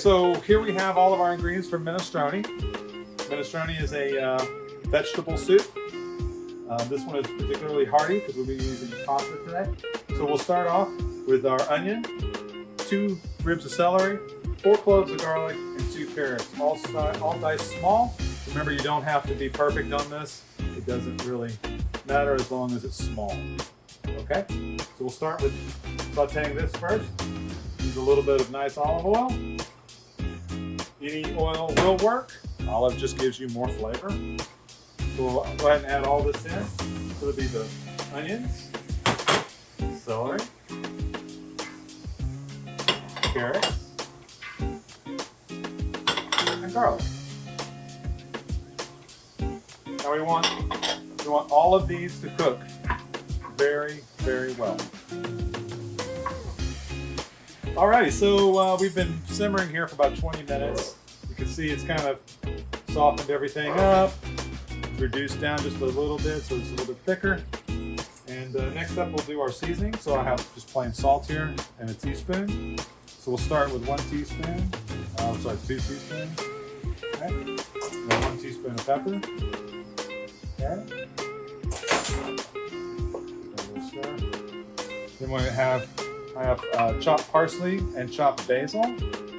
so here we have all of our ingredients for minestrone. Minestrone is a vegetable soup. This one is particularly hearty because we'll be using pasta today. So we'll start off with our onion, 2 ribs of celery, 4 cloves of garlic, and 2 carrots, all diced small. Remember, you don't have to be perfect on this. It doesn't really matter as long as it's small. Okay, so we'll start with sauteing this first. Use a little bit of nice olive oil. Any oil will work. Olive just gives you more flavor. So we'll go ahead and add all this in. So it'll be the onions, celery, carrots, and garlic. Now we want all of these to cook very, very well. Alrighty, so we've been simmering here for about 20 minutes. You can see it's kind of softened everything up, reduced down just a little bit so it's a little bit thicker. And next up we'll do our seasoning. So I have just plain salt here and a teaspoon. So we'll start with 1 teaspoon, 2 teaspoons. Okay. And then 1 teaspoon of pepper. Okay. Then I have chopped parsley and chopped basil.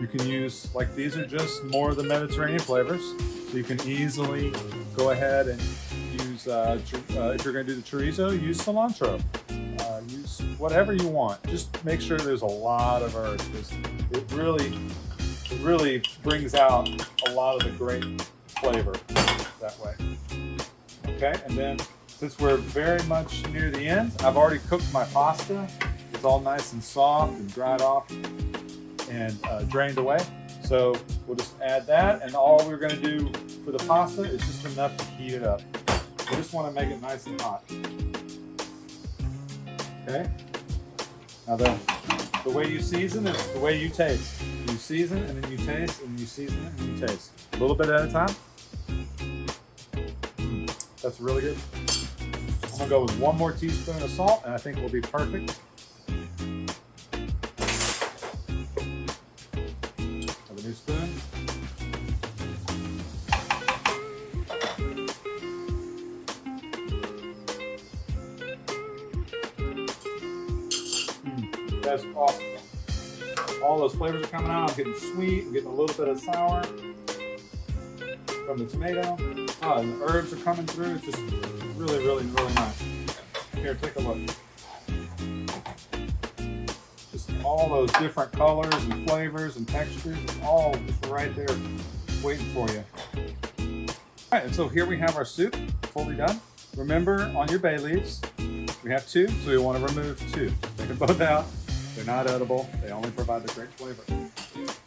You can use, like, these are just more of the Mediterranean flavors. So you can easily go ahead and use, if you're going to do the chorizo, use cilantro. Use whatever you want. Just make sure there's a lot of herbs because it really brings out a lot of the great flavor that way. Okay, and then since we're very much near the end, I've already cooked my pasta. It's all nice and soft and dried off and drained away. So we'll just add that, and all we're going to do for the pasta is just enough to heat it up. We just want to make it nice and hot. Okay? Now the way you season is the way you taste. You season and then you taste and you season it and you taste. A little bit at a time. That's really good. I'm gonna go with 1 more teaspoon of salt and I think we'll be perfect. Have a new spoon. That's awesome. All those flavors are coming out. I'm getting sweet, I'm getting a little bit of sour from the tomato. Oh, and the herbs are coming through. It's just really, really, really nice. Here, take a look. Just all those different colors and flavors and textures, all just right there waiting for you. All right, and so here we have our soup fully done. Remember, on your bay leaves, we have 2, so we want to remove 2. Take them both out. They're not edible. They only provide the great flavor.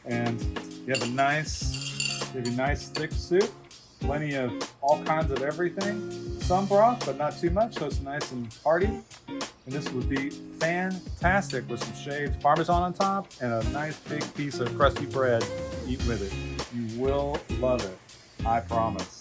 And you have a nice, maybe nice thick soup. Plenty of all kinds of everything. Some broth, but not too much, so it's nice and hearty. And this would be fantastic with some shaved Parmesan on top and a nice big piece of crusty bread to eat with it. You will love it. I promise.